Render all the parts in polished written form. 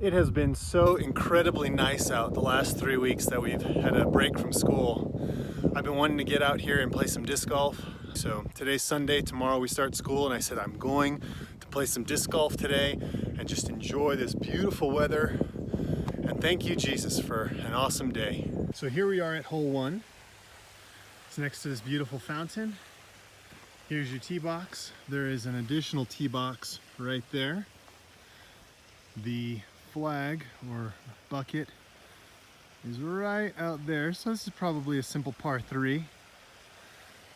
It has been so incredibly nice out the last 3 weeks that we've had a break from school. I've been wanting to get out here and play some disc golf. So today's Sunday, tomorrow we start school, and I said I'm going to play some disc golf today and just enjoy this beautiful weather. And thank you, Jesus, for an awesome day. So here we are at hole 1. It's next to this beautiful fountain. Here's your tee box. There is an additional tee box right there. The flag or bucket is right out there. So this is probably a simple par 3.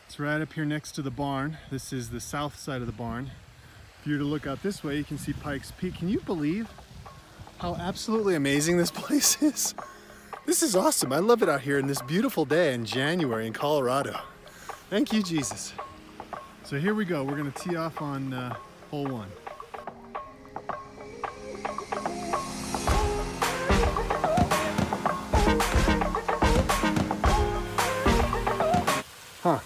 It's right up here next to the barn. This is the south side of the barn. If you were to look out this way, you can see Pikes Peak. Can you believe how absolutely amazing this place is? This is awesome. I love it out here in this beautiful day in January in Colorado. Thank you, Jesus. So here we go. We're going to tee off on hole 1. Huh.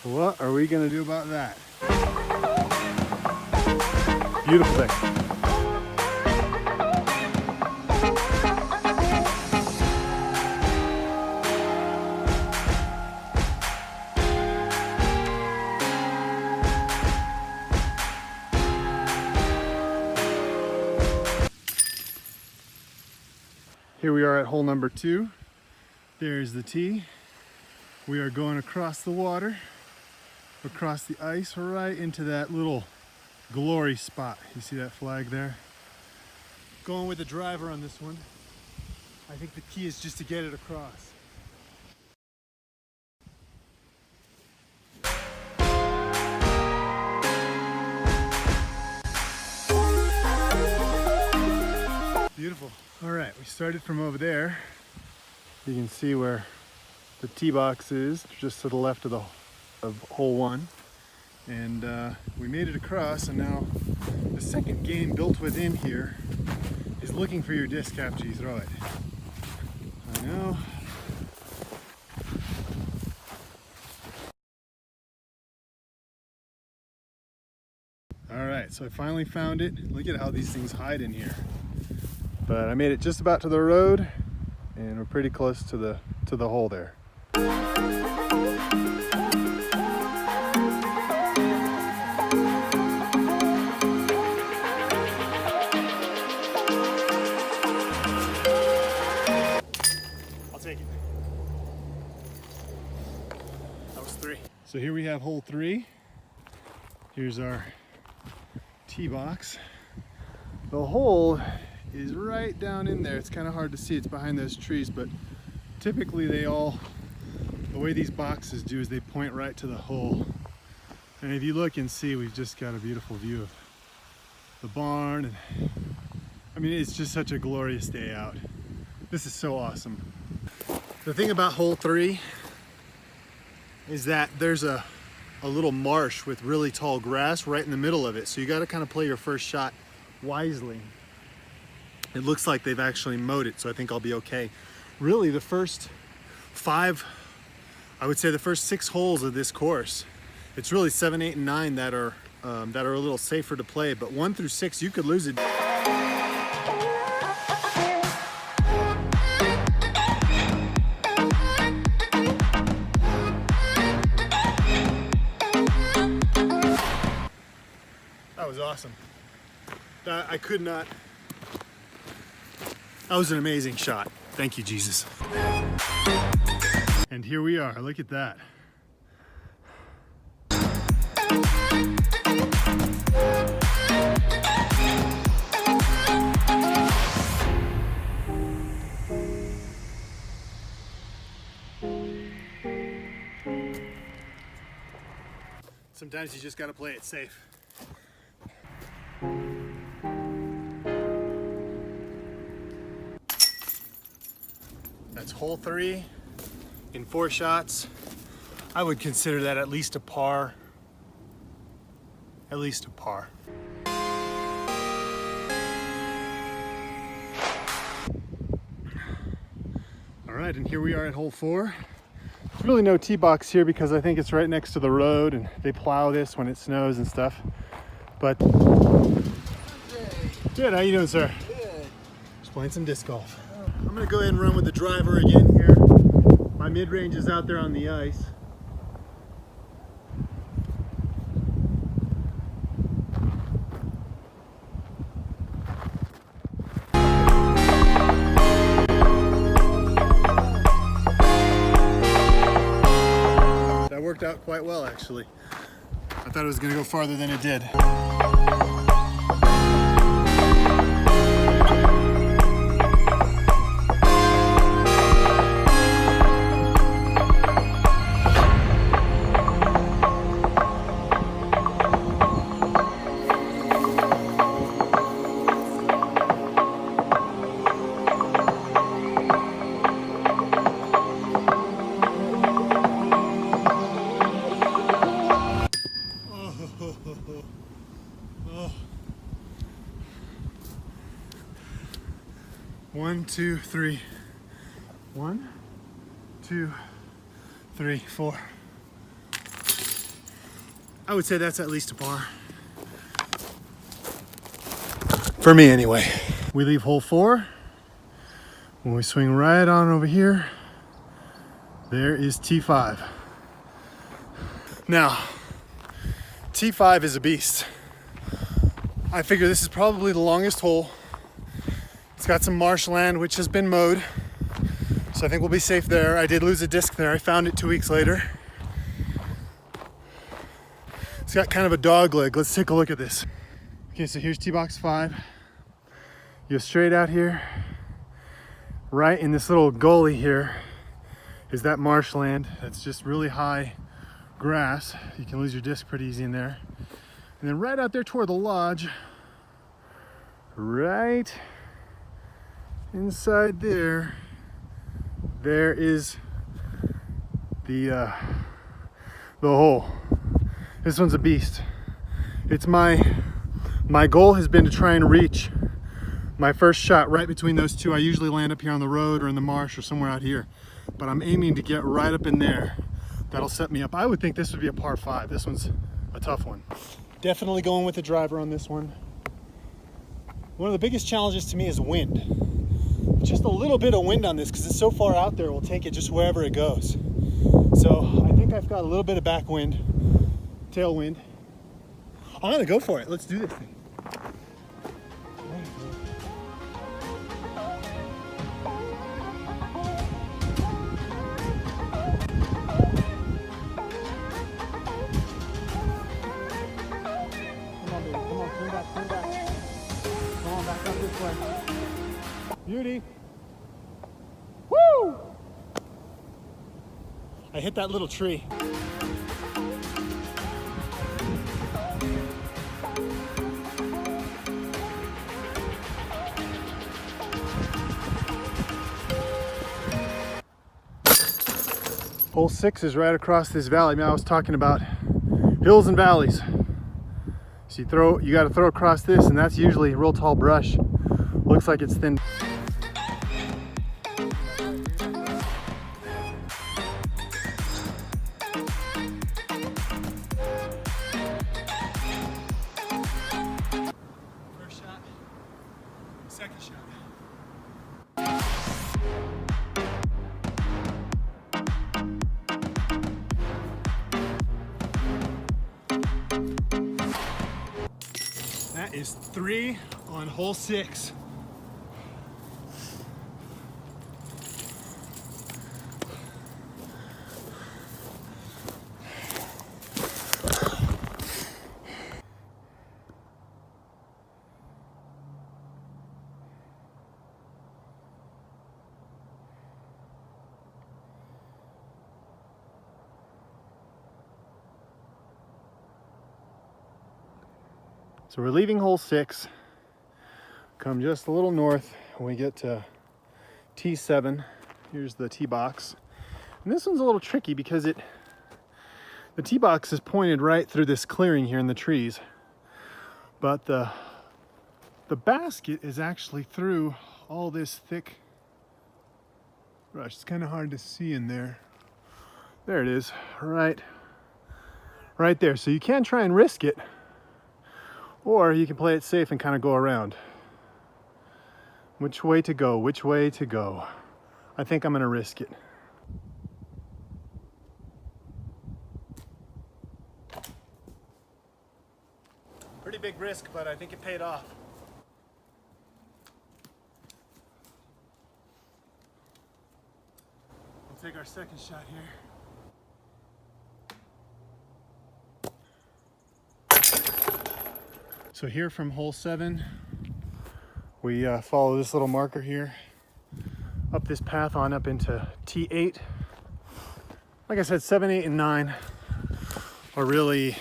What are we going to do about that? Beautiful day. Here we are at hole number 2. There's the tee. We are going across the water, across the ice, right into that little glory spot. You see that flag there? Going with the driver on this one. I think the key is just to get it across. Beautiful. All right, we started from over there. You can see where the tee box is, just to the left of hole 1. And we made it across, and now the second game built within here is looking for your disc after you throw it. I know. All right, so I finally found it. Look at how these things hide in here. But I made it just about to the road, and we're pretty close to the hole there. I'll take it. That was 3. So here we have hole 3. Here's our tee box. The hole is right down in there. It's kind of hard to see, it's behind those trees, but typically the way these boxes do is they point right to the hole. And if you look and see, we've just got a beautiful view of the barn, and I mean, it's just such a glorious day out. This is so awesome. The thing about hole 3 is that there's a little marsh with really tall grass right in the middle of it, so you got to kind of play your first shot wisely. It looks like they've actually mowed it, so I think I'll be okay. Really, the first 5, I would say the first 6 holes of this course, it's really 7, 8, and 9 that are a little safer to play, but 1 through 6, you could lose it. That was awesome. I could not. That was an amazing shot. Thank you, Jesus. And here we are. Look at that. Sometimes you just got to play it safe. That's hole 3 in 4 shots. I would consider that at least a par. At least a par. All right, and here we are at hole 4. There's really no tee box here because I think it's right next to the road and they plow this when it snows and stuff. But good, how you doing, sir? Good. Just playing some disc golf. I'm gonna go ahead and run with the driver again here. My mid-range is out there on the ice. That worked out quite well, actually. I thought it was gonna go farther than it did. One, two, three. 1, 2, 3, 4. I would say that's at least a par. For me, anyway. We leave hole 4. When we swing right on over here, there is T5. Now, T5 is a beast. I figure this is probably the longest hole. It's got some marshland, which has been mowed, so I think we'll be safe there. I did lose a disc there. I found it 2 weeks later. It's got kind of a dog leg. Let's take a look at this. Okay, so here's tee box 5. You go straight out here. Right in this little gully here is that marshland. That's just really high grass. You can lose your disc pretty easy in there. And then right out there toward the lodge, right inside there, there is the hole. This one's a beast. It's my goal has been to try and reach my first shot right between those two. I usually land up here on the road or in the marsh or somewhere out here, but I'm aiming to get right up in there. That'll set me up. I would think this would be a par 5. This one's a tough one. Definitely going with the driver on this one. One of the biggest challenges to me is wind. Just a little bit of wind on this because it's so far out there, we'll take it just wherever it goes. So I think I've got a little bit of backwind, tailwind. I'm gonna go for it. Let's do this thing. Come on, baby. Come on, turn back, turn back. Come on, back up this way. Beauty. Woo! I hit that little tree. Hole 6 is right across this valley. Now I was talking about hills and valleys. So you got to throw across this, and that's usually real tall brush. Looks like it's thin. First shot, second shot. That is 3 on hole 6. So we're leaving hole 6, come just a little north when we get to T7. Here's the tee box. And this one's a little tricky because the tee box is pointed right through this clearing here in the trees. But the basket is actually through all this thick brush. It's kind of hard to see in there. There it is, right there. So you can try and risk it, or you can play it safe and kind of go around. Which way to go? Which way to go? I think I'm gonna risk it. Pretty big risk, but I think it paid off. We'll take our second shot here. So here from hole 7, we follow this little marker here, up this path on up into T8. Like I said, 7, 8, and 9 are really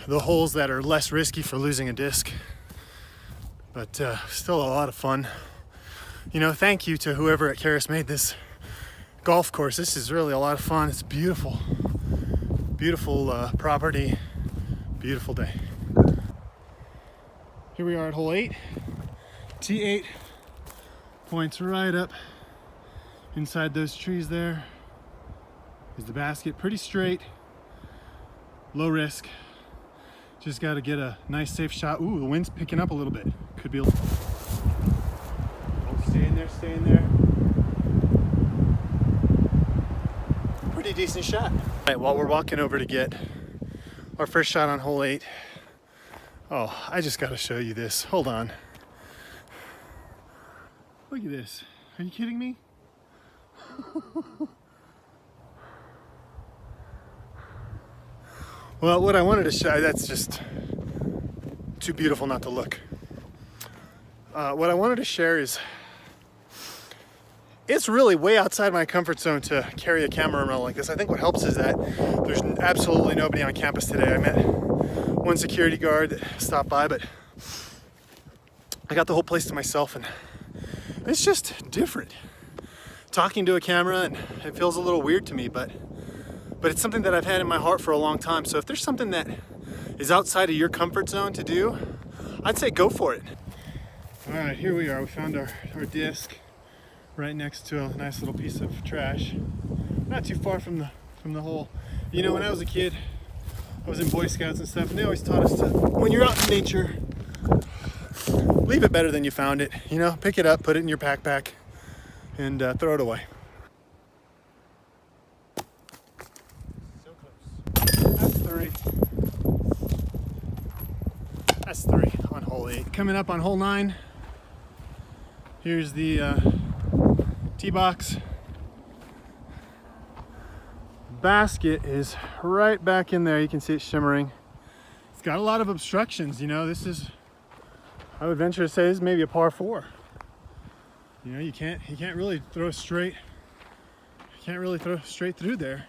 the holes that are less risky for losing a disc, but still a lot of fun. You know, thank you to whoever at Charis made this golf course. This is really a lot of fun. It's beautiful, beautiful property. Beautiful day. Here we are at hole 8. T8 points right up inside those trees. There is the basket. Pretty straight, low risk. Just got to get a nice safe shot. Ooh, the wind's picking up a little bit. Could be a little... Oh, stay in there, stay in there. Pretty decent shot. All right, while we're walking over to get our first shot on hole 8. Oh, I just gotta show you this. Hold on. Look at this. Are you kidding me? Well, what I wanted to show, that's just too beautiful not to look. What I wanted to share is, it's really way outside my comfort zone to carry a camera around like this. I think what helps is that there's absolutely nobody on campus today. I met one security guard that stopped by, but I got the whole place to myself, and it's just different. Talking to a camera, and it feels a little weird to me, but it's something that I've had in my heart for a long time. So if there's something that is outside of your comfort zone to do, I'd say go for it. All right, here we are. We found our disc right next to a nice little piece of trash, not too far from the hole. You know, when I was a kid, I was in Boy Scouts and stuff, and they always taught us to, when you're out in nature, leave it better than you found it. You know, pick it up, put it in your backpack, and throw it away. So close. That's 3. That's 3 on hole 8. Coming up on hole 9, here's the tee box. Basket is right back in there. You can see it shimmering. It's got a lot of obstructions. You know, this is, I would venture to say, this is maybe a par 4. You know, you can't really throw straight. You can't really throw straight through there.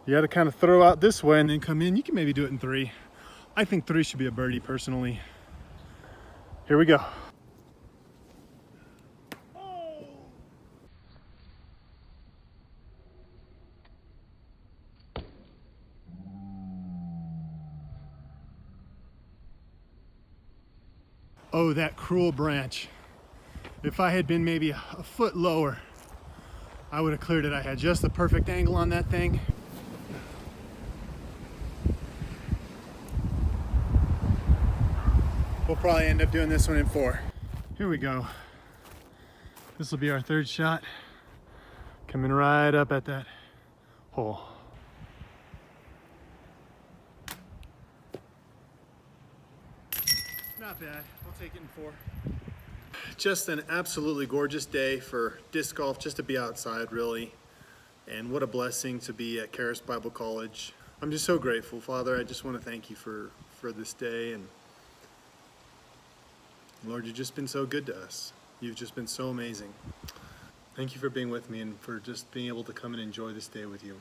You got to kind of throw out this way and then come in. You can maybe do it in 3. I think 3 should be a birdie personally. Here we go. Oh, that cruel branch. If I had been maybe a foot lower, I would have cleared it. I had just the perfect angle on that thing. We'll probably end up doing this one in 4. Here we go. This will be our 3rd shot. Coming right up at that hole. Not bad. I'll take it in 4. Just an absolutely gorgeous day for disc golf, just to be outside, really. And what a blessing to be at Charis Bible College. I'm just so grateful, Father. I just want to thank you for this day. And Lord, you've just been so good to us. You've just been so amazing. Thank you for being with me and for just being able to come and enjoy this day with you.